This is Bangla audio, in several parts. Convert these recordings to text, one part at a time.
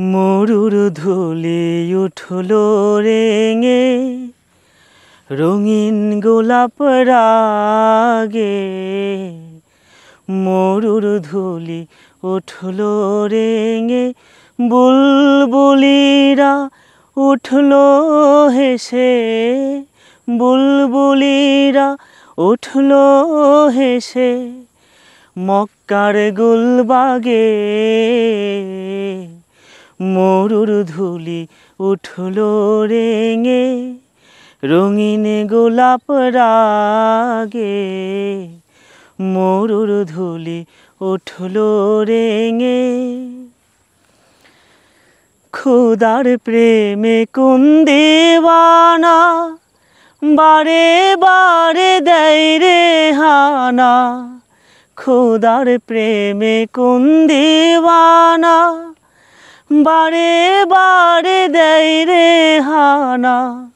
মরুর ধুলি উঠলো রেঙে রঙিন গোলাপ রাগে। মরুর ধুলি উঠলো রেঙে বুলবুলিরা উঠলো হেসে। বুলবুলিরা উঠলো হেসে মক্কার গুলবাগে। মরুর ধুলি উঠলো রেঙে রঙিন গোলাপ রাগে। মরুর ধুলি উঠলো রেঙে খুদার প্রেমে কোন দেওয়ানা বারে বারে দেয় রে হানা। খুদার প্রেমে কোন দেওয়ানা বারে বারে দেয় রে হানা।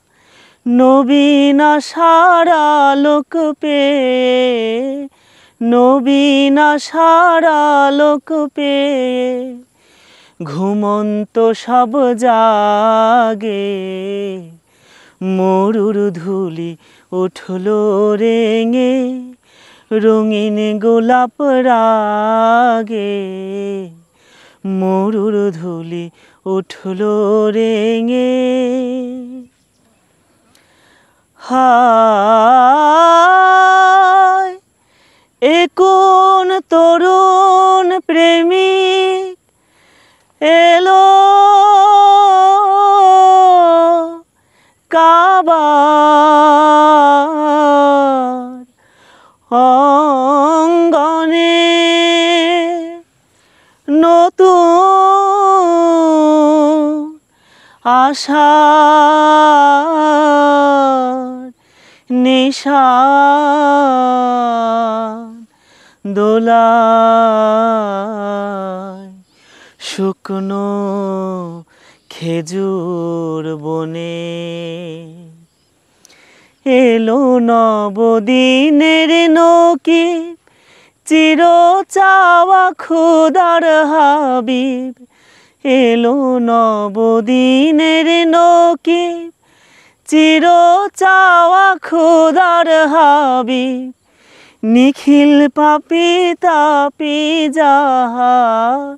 নবীনা সারা লোক পেয়ে, নবীনা সারা লোক পেয়ে ঘুমন্ত সব জাগে। মরুর ধুলি উঠলো রেঙে রঙিন গোলাপ রাগে। মরুর ধুলি উঠলো রেঙে। হায় এ কোন তরুণ প্রেমিক এলো কাবার অঙ্গনে। নতুন আশার নিশান দোলায় শুকনো খেজুর বনে। এলো নবদিনের নকিব চির চাওয়া খোদার হাবিব। এলো নবদিনের নকিব চির চাওয়া খোদার হাবিব। নিখিল পাপী তাপী জাহার,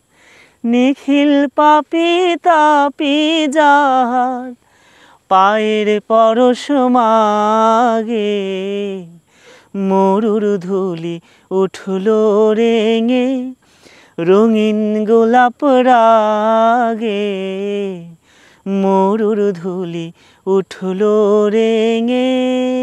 নিখিল পাপী তাপী জাহার পায়ের পরশ মাগে। মরুর ধুলি উঠলো রেঙে রঙিন গোলাপ রাগে। মরুর ধুলি উঠলো রেঙে।